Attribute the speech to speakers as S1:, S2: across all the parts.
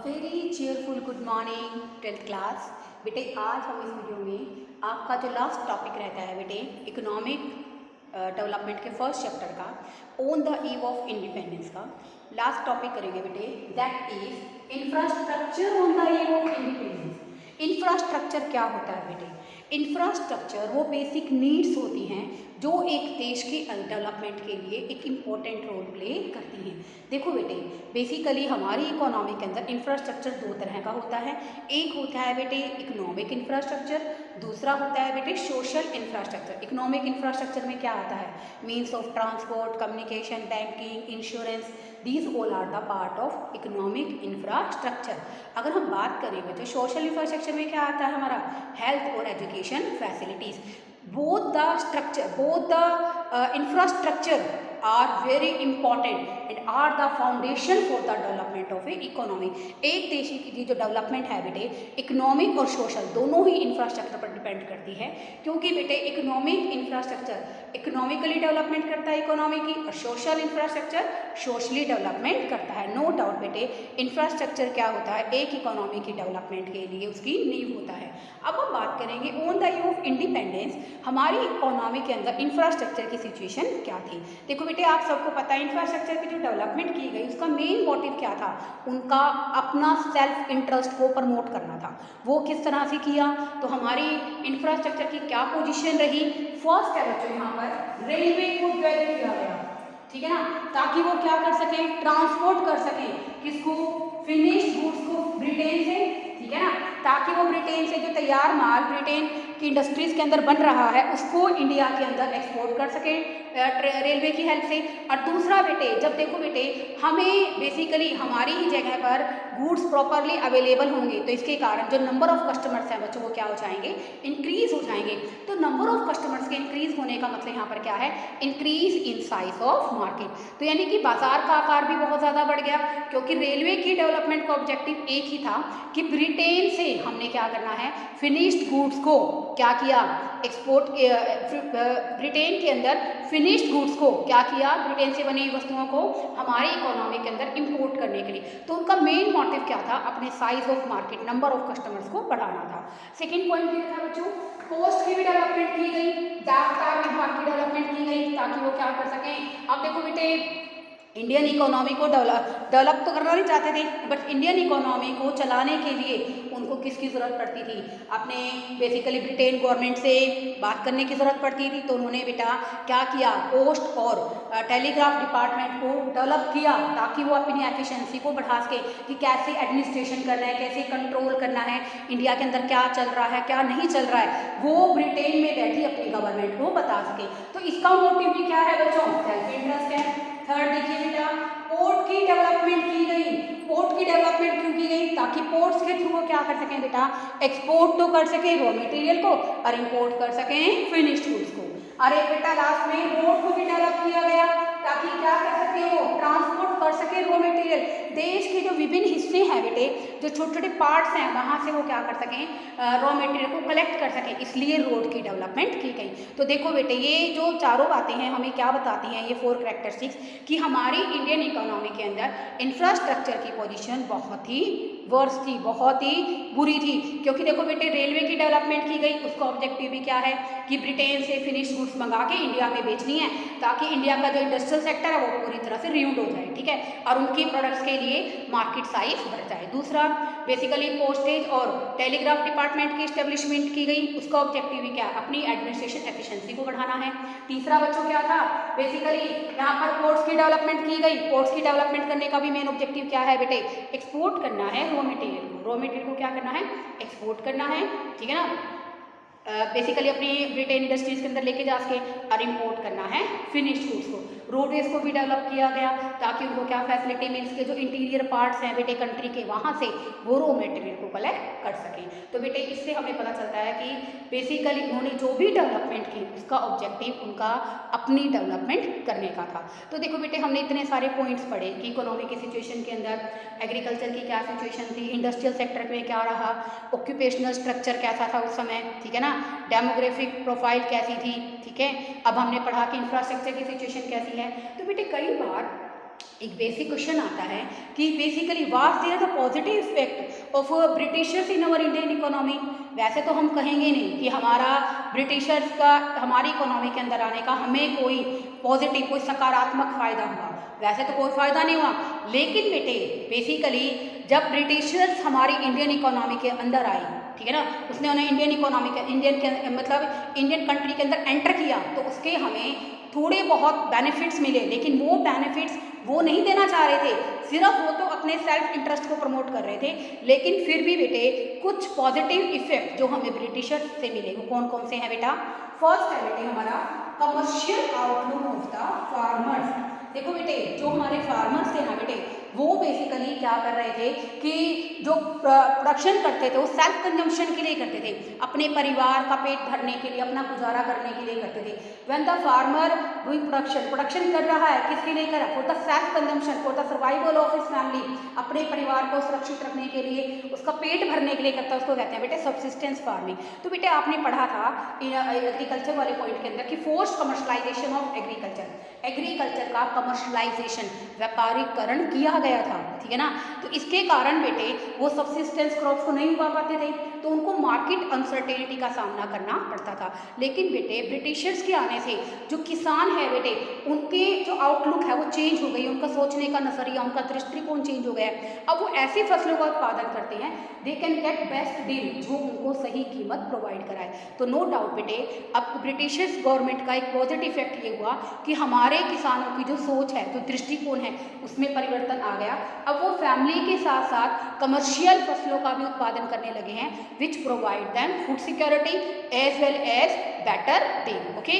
S1: Very cheerful good morning 12th class. बेटे आज हम इस वीडियो में आपका जो लास्ट टॉपिक रहता है बेटे इकोनॉमिक डेवलपमेंट के फर्स्ट चैप्टर का on the eve of independence का लास्ट टॉपिक करेंगे बेटे, that is infrastructure on the eve of independence. Infrastructure क्या होता है बेटे? इंफ्रास्ट्रक्चर वो बेसिक नीड्स होती हैं जो एक देश के डेवलपमेंट के लिए एक इम्पॉर्टेंट रोल प्ले करती हैं। देखो बेटे, बेसिकली हमारी इकोनॉमी के अंदर इंफ्रास्ट्रक्चर दो तरह का होता है। एक होता है बेटे इकोनॉमिक इंफ्रास्ट्रक्चर, दूसरा होता है बेटे सोशल इंफ्रास्ट्रक्चर। इकोनॉमिक इंफ्रास्ट्रक्चर में क्या आता है? Means of transport, communication, banking, insurance, these all are the part of economic infrastructure. अगर हम बात करें बेटे सोशल इंफ्रास्ट्रक्चर में क्या आता है हमारा? हेल्थ और education facilities. both the structure, both the infrastructure are very important and are the foundation for the development of a economy। एक देश की जो डेवलपमेंट है बेटे इकोनॉमिक और सोशल दोनों ही इंफ्रास्ट्रक्चर पर डिपेंड करती है, क्योंकि बेटे इकोनॉमिक इंफ्रास्ट्रक्चर इकोनॉमिकली डेवलपमेंट करता है इकोनॉमी की, और सोशल इंफ्रास्ट्रक्चर सोशली डेवलपमेंट करता है। नो डाउट बेटे इंफ्रास्ट्रक्चर क्या होता है? एक इकोनॉमी की डेवलपमेंट के लिए उसकी नींव होता है। अब हम बात करेंगे on the eve of independence हमारी इकोनॉमी के अंदर इंफ्रास्ट्रक्चर की सिचुएशन क्या थी। देखो बेटे आप सबको पता है इंफ्रास्ट्रक्चर की जो डेवलपमेंट की गई उसका मेन मोटिव क्या था? उनका अपना सेल्फ इंटरेस्ट को प्रमोट करना था। वो किस तरह से किया? तो हमारी इंफ्रास्ट्रक्चर की क्या पोजीशन रही? फर्स्ट है बच्चों यहाँ पर रेलवे को डेवलप किया गया, ठीक है ना, ताकि वो क्या कर सके? ट्रांसपोर्ट कर सके किसको? फिनिश्ड गुड्स को ब्रिटेन से, ठीक है ना, ताकि वो ब्रिटेन से जो तैयार माल ब्रिटेन की इंडस्ट्रीज के अंदर बन रहा है उसको इंडिया के अंदर एक्सपोर्ट कर सके रेलवे की हेल्प से। और दूसरा बेटे जब देखो बेटे हमें बेसिकली हमारी ही जगह पर गुड्स प्रॉपरली अवेलेबल होंगे तो इसके कारण जो नंबर ऑफ कस्टमर्स हैं बच्चों वो क्या हो जाएंगे? इंक्रीज हो जाएंगे। तो नंबर ऑफ कस्टमर्स के इंक्रीज होने का मतलब यहाँ पर क्या है? Increase in size of market. तो यानी कि बाजार का आकार भी बहुत ज़्यादा बढ़ गया, क्योंकि रेलवे की डेवलपमेंट का ऑब्जेक्टिव एक ही था कि ब्रिटेन से हमने क्या करना है? फिनिश्ड गुड्स को क्या किया? एक्सपोर्ट ब्रिटेन के अंदर फिनिश्ड गुड्स को क्या किया? ब्रिटेन से बनी हुई वस्तुओं को हमारी इकोनॉमी के अंदर इंपोर्ट करने के लिए। तो उनका मेन मोटिव क्या था? अपने size of market, number of customers को बढ़ाना था। सेकेंड पॉइंट ये था बच्चों पोस्ट की भी डेवलपमेंट की गई, डाक विभाग की डेवलपमेंट की गई ताकि वो क्या कर सकें? अब देखो बेटे इंडियन इकोनॉमी को डेवलप तो करना नहीं चाहते थे, बट इंडियन इकोनॉमी को चलाने के लिए उनको किसकी ज़रूरत पड़ती थी? अपने बेसिकली ब्रिटेन गवर्नमेंट से बात करने की ज़रूरत पड़ती थी। तो उन्होंने बेटा क्या किया? पोस्ट और टेलीग्राफ डिपार्टमेंट को डेवलप किया ताकि वो अपनी एफिशिएंसी को बढ़ा सके कि कैसे एडमिनिस्ट्रेशन करना है, कैसे कंट्रोल करना है, इंडिया के अंदर क्या चल रहा है क्या नहीं चल रहा है, वो ब्रिटेन में बैठी अपनी गवर्नमेंट को बता सके। तो इसका मोटिव भी क्या है बच्चों? सेल्फ इंटरेस्ट है। थर्ड देखिए बेटा पोर्ट की डेवलपमेंट की गई। पोर्ट की डेवलपमेंट क्यों की गई? ताकि पोर्ट्स के थ्रू वो क्या कर सकें बेटा? एक्सपोर्ट तो कर सकें रॉ मटेरियल को और इंपोर्ट कर सकें फिनिश्ड गुड्स को। अरे बेटा लास्ट में रोड को भी डेवलप किया गया ताकि क्या कर सके? वो ट्रांसपोर्ट कर सके रॉ मटेरियल। देश के जो विभिन्न हिस्से हैं बेटे, जो छोटे छोटे पार्ट्स हैं वहाँ से वो क्या कर सकें? रॉ मटेरियल को कलेक्ट कर सकें, इसलिए रोड की डेवलपमेंट की गई। तो देखो बेटे ये जो चारों बातें हैं हमें क्या बताती हैं, ये 4 कैरेक्टरिस्टिक्स, कि हमारी इंडियन इकोनॉमी के अंदर इंफ्रास्ट्रक्चर की पोजीशन बहुत ही वर्स थी, बहुत ही बुरी थी। क्योंकि देखो बेटे रेलवे की डेवलपमेंट की गई, उसका ऑब्जेक्टिव भी क्या है? कि ब्रिटेन से फिनिश गुड्स मंगा के इंडिया में बेचनी है ताकि इंडिया का जो इंडस्ट्रियल सेक्टर है वो पूरी तरह से रियूंड हो जाए, ठीक है, और उनकी प्रोडक्ट्स के लिए मार्केट साइज बढ़ जाए। दूसरा बेसिकली पोस्टेज और टेलीग्राफ डिपार्टमेंट की स्टेब्लिशमेंट की गई, उसका ऑब्जेक्टिव भी क्या? अपनी एडमिनिस्ट्रेशन एफिशिएंसी को बढ़ाना है। तीसरा बच्चों क्या था? बेसिकली यहाँ पर पोर्ट्स की डेवलपमेंट की गई। पोर्ट्स की डेवलपमेंट करने का भी मेन ऑब्जेक्टिव क्या है बेटे? एक्सपोर्ट करना है रॉ मटेरियल को। रॉ मटेरियल को क्या करना है? एक्सपोर्ट करना है, ठीक है ना, बेसिकली अपनी ब्रिटेन इंडस्ट्रीज के अंदर लेके जा सके, और इम्पोर्ट करना है फिनिश्ड गुड्स को। रोडवेज को भी डेवलप किया गया ताकि उनको क्या फैसिलिटी मीन्स के जो इंटीरियर पार्ट्स हैं बेटे कंट्री के वहाँ से वो रॉ मटेरियल को कलेक्ट कर सकें। तो बेटे इससे हमें पता चलता है कि बेसिकली उन्होंने जो भी डेवलपमेंट की उसका ऑब्जेक्टिव उनका अपनी डेवलपमेंट करने का था। तो देखो बेटे हमने इतने सारे पॉइंट्स पढ़े कि इकोनॉमी की सिचुएशन के अंदर एग्रीकल्चर की क्या सिचुएशन थी, इंडस्ट्रियल सेक्टर में क्या रहा, ऑक्यूपेशनल स्ट्रक्चर कैसा था उस समय, ठीक है ना, डेमोग्राफिक प्रोफाइल कैसी थी, ठीक है। अब हमने पढ़ा कि इंफ्रास्ट्रक्चर की सिचुएशन कैसी है। तो बेटे कई बार एक बेसिक क्वेश्चन आता है कि basically was there the positive effect of Britishers in our Indian economy. वैसे तो हम कहेंगे नहीं कि हमारा ब्रिटिशर्स का हमारी इकोनॉमी के अंदर आने का हमें कोई पॉजिटिव कोई सकारात्मक फ़ायदा हुआ, वैसे तो कोई फ़ायदा नहीं हुआ। लेकिन बेटे बेसिकली जब ब्रिटिशर्स हमारी इंडियन इकोनॉमी के अंदर आई, ठीक है ना, उसने उन्हें इंडियन इकोनॉमी के मतलब इंडियन कंट्री के अंदर एंटर किया, तो उसके हमें थोड़े बहुत बेनिफिट्स मिले, लेकिन वो बेनिफिट्स वो नहीं देना चाह रहे थे, सिर्फ वो तो अपने सेल्फ इंटरेस्ट को प्रमोट कर रहे थे। लेकिन फिर भी बेटे कुछ पॉजिटिव इफेक्ट जो हमें ब्रिटिशर्स से मिले वो कौन कौन से हैं बेटा। फर्स्ट है बेटे हमारा commercial outlook of the farmers. देखो बेटे जो हमारे फार्मर्स थे ना बेटे वो बेसिकली क्या कर रहे थे कि जो प्रोडक्शन करते थे वो सेल्फ कंजम्पशन के लिए करते थे, अपने परिवार का पेट भरने के लिए, अपना गुजारा करने के लिए करते थे। When the farmer doing production कर रहा है किसके लिए कर रहा है, for the self consumption, for the survival of his family, अपने परिवार को सुरक्षित रखने के लिए, उसका पेट भरने के लिए करता है, उसको कहते हैं बेटे सब्सिस्टेंस फार्मिंग। तो बेटे आपने पढ़ा था एग्रीकल्चर वाले पॉइंट के अंदर कि forced commercialisation of agriculture, agriculture का कमर्शलाइजेशन व्यापारीकरण किया गया था, ठीक है ना। तो इसके कारण बेटे वो सब्सिस्टेंस क्रॉप्स को नहीं उगा पाते थे, तो उनको मार्केट अनसर्टेनिटी का सामना करना पड़ता था। लेकिन बेटे ब्रिटिशर्स के आने से जो किसान है बेटे उनके जो आउटलुक है वो चेंज हो गई, उनका सोचने का नजरिया, उनका दृष्टिकोण चेंज हो गया। अब वो ऐसी फसलों का उत्पादन करते हैं they can get best deal, जो उनको सही कीमत प्रोवाइड कराए। तो नो डाउट बेटे अब ब्रिटिशर्स गवर्नमेंट का एक पॉजिटिव इफेक्ट ये हुआ कि हमारे किसानों की जो सोच है, जो दृष्टिकोण है, उसमें परिवर्तन आ गया। अब वो फैमिली के साथ साथ कमर्शियल फसलों का भी उत्पादन करने लगे हैं, which provide them food security as well as better deal. Okay,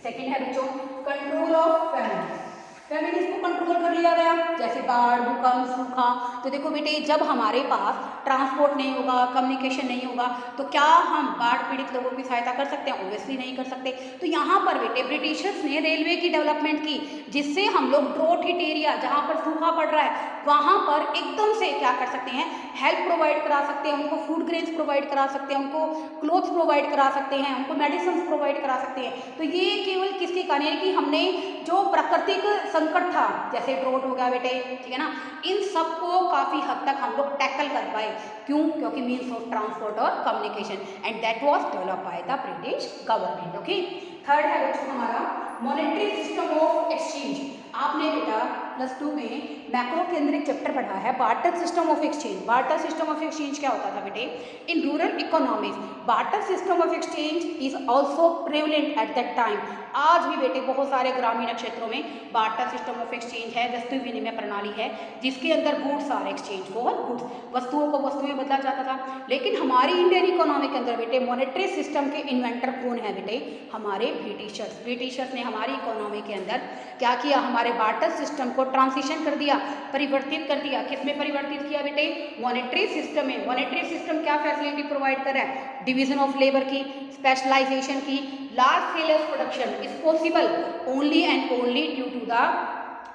S1: second है बच्चों कंट्रोल ऑफ फैमिली। फैमिली को कंट्रोल कर लिया गया, जैसे बाढ़, भूकंप, सूखा। तो देखो बेटे जब हमारे पास ट्रांसपोर्ट नहीं होगा, कम्युनिकेशन नहीं होगा, तो क्या हम बाढ़ पीड़ित लोगों की सहायता कर सकते हैं? ऑब्वियसली नहीं कर सकते। तो यहाँ पर बेटे ब्रिटिशर्स ने रेलवे की डेवलपमेंट की, जिससे हम लोग ड्रॉट हिट एरिया जहाँ पर सूखा पड़ रहा है वहाँ पर एकदम से क्या कर सकते हैं, हेल्प प्रोवाइड करा सकते हैं, उनको फूड ग्रेन्स प्रोवाइड करा सकते हैं, उनको क्लोथ्स प्रोवाइड करा सकते हैं, उनको मेडिसिन प्रोवाइड करा सकते हैं। तो ये केवल किसके कारण है कि हमने जो प्राकृतिक संकट था जैसे ड्रॉट हो गया बेटे, ठीक है ना, इन सब को काफ़ी हद तक हम लोग टैकल कर पाए। क्यों? क्योंकि मीन्स ऑफ ट्रांसपोर्ट और communication, and that was develop by the British government. Okay, third है बच्चों हमारा मॉनेटरी सिस्टम ऑफ एक्सचेंज। आपने बेटा +2 में मैक्रो केंद्रित चैप्टर पढ़ा है barter system of exchange. Barter system of exchange क्या होता था बेटे? In rural economies barter system of exchange is also prevalent at that time. आज भी बेटे बहुत सारे ग्रामीण क्षेत्रों में बार्टर सिस्टम ऑफ एक्सचेंज है, वस्तु विनिमय प्रणाली है, जिसके अंदर goods are exchange for goods, वस्तुओं को वस्तुओं में बदला जाता था। लेकिन हमारी इंडियन इकोनॉमी के अंदर बेटे मॉनेटरी सिस्टम के इन्वेंटर कौन है बेटे? हमारे ब्रिटिशर्स। ब्रिटिशर्स ने हमारी इकोनॉमी के अंदर क्या किया? हमारे बार्टर सिस्टम को ट्रांसिशन कर दिया, परिवर्तित कर दिया। किस में परिवर्तित किया बेटे? मॉनेटरी सिस्टम में। मॉनेटरी सिस्टम क्या फैसिलिटी प्रोवाइड कर रहा है? डिवीजन ऑफ लेबर की, स्पेशलाइजेशन की, large scale of production is possible only and only due to the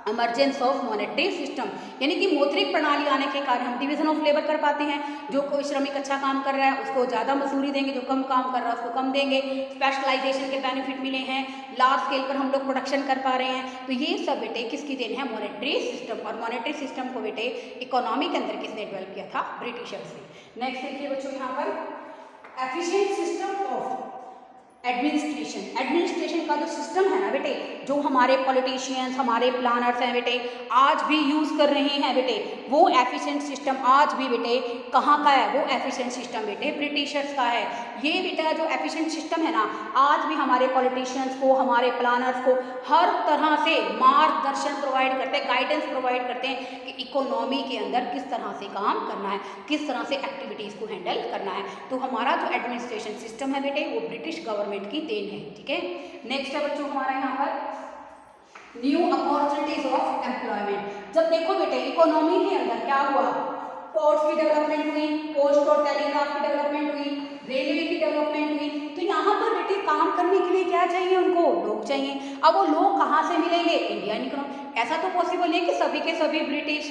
S1: emergence of monetary system. यानी कि मौद्रिक प्रणाली आने के कारण हम डिवीजन ऑफ लेबर कर पाते हैं। जो कोई श्रमिक अच्छा काम कर रहा है उसको ज़्यादा मजदूरी देंगे, जो कम काम कर रहा है उसको कम देंगे। स्पेशलाइजेशन के बेनिफिट मिले हैं, लार्ज स्केल पर हम लोग प्रोडक्शन कर पा रहे हैं। तो ये सब बेटे किसकी देन है? Monetary system. और मॉनेटरी सिस्टम को बेटे इकोनॉमी के अंदर किसने डेवलप किया था? ब्रिटिशर्स ने। नेक्स्ट देखिए बच्चों यहाँ पर efficient system of administration. Administration का जो सिस्टम है ना बेटे, जो हमारे पॉलिटिशियंस, हमारे प्लानर्स हैं बेटे आज भी यूज़ कर रहे हैं बेटे, वो एफिशिएंट सिस्टम आज भी बेटे कहाँ का है? वो एफिशिएंट सिस्टम बेटे ब्रिटिशर्स का है। ये बेटा जो एफिशिएंट सिस्टम है ना, आज भी हमारे पॉलिटिशियंस को, हमारे प्लानर्स को हर तरह से मार्गदर्शन प्रोवाइड करते हैं, गाइडेंस प्रोवाइड करते हैं कि इकोनॉमी के अंदर किस तरह से काम करना है, किस तरह से एक्टिविटीज़ को हैंडल करना है। तो हमारा जो एडमिनिस्ट्रेशन सिस्टम है बेटे वो ब्रिटिश गवर्नमेंट की देन है, ठीक है। नेक्स्ट है बच्चों हमारा यहाँ पर न्यू अपॉर्चुनिटीज ऑफ एम्प्लॉयमेंट। जब देखो बेटे इकोनॉमी के अंदर क्या हुआ? पोर्ट्स की डेवलपमेंट हुई, पोस्ट और टेलीग्राफ की डेवलपमेंट हुई, रेलवे की डेवलपमेंट हुई। तो यहाँ पर बेटे काम करने के लिए क्या चाहिए? उनको लोग चाहिए। अब वो लोग कहाँ से मिलेंगे? Indian economy. ऐसा तो पॉसिबल नहीं कि सभी के सभी ब्रिटिश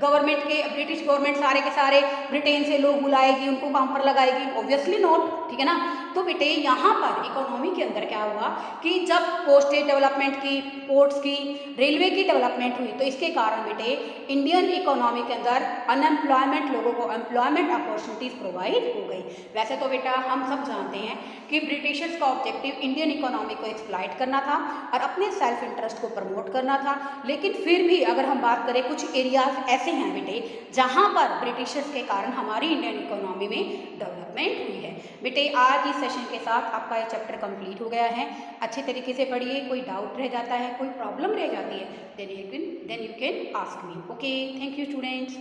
S1: गवर्नमेंट के, ब्रिटिश गवर्नमेंट सारे के सारे ब्रिटेन से लोग बुलाएगी, उनको काम पर लगाएगी? ऑब्वियसली नॉट, ठीक है ना। तो बेटे यहाँ पर इकोनॉमी के अंदर क्या हुआ कि जब पोस्टेज डेवलपमेंट की, पोर्ट्स की, रेलवे की डेवलपमेंट हुई, तो इसके कारण बेटे इंडियन इकोनॉमी के अंदर अनएम्प्लॉयमेंट, लोगों को एम्प्लॉयमेंट अपॉर्चुनिटीज़ प्रोवाइड हो गई। वैसे तो बेटा हम सब जानते हैं कि ब्रिटिशर्स का ऑब्जेक्टिव इंडियन इकोनॉमी को एक्सप्लॉइट करना था और अपने सेल्फ इंटरेस्ट को प्रमोट करना था, लेकिन फिर भी अगर हम बात करें, कुछ एरियाज ऐसे हैं बेटे जहाँ पर ब्रिटिशर्स के कारण हमारी इंडियन इकोनॉमी में डेवलपमेंट हुई है। बेटे आज इस सेशन के साथ आपका ये चैप्टर कंप्लीट हो गया है। अच्छे तरीके से पढ़िए, कोई डाउट रह जाता है, कोई प्रॉब्लम रह जाती है, then you can ask me. Okay, thank you students.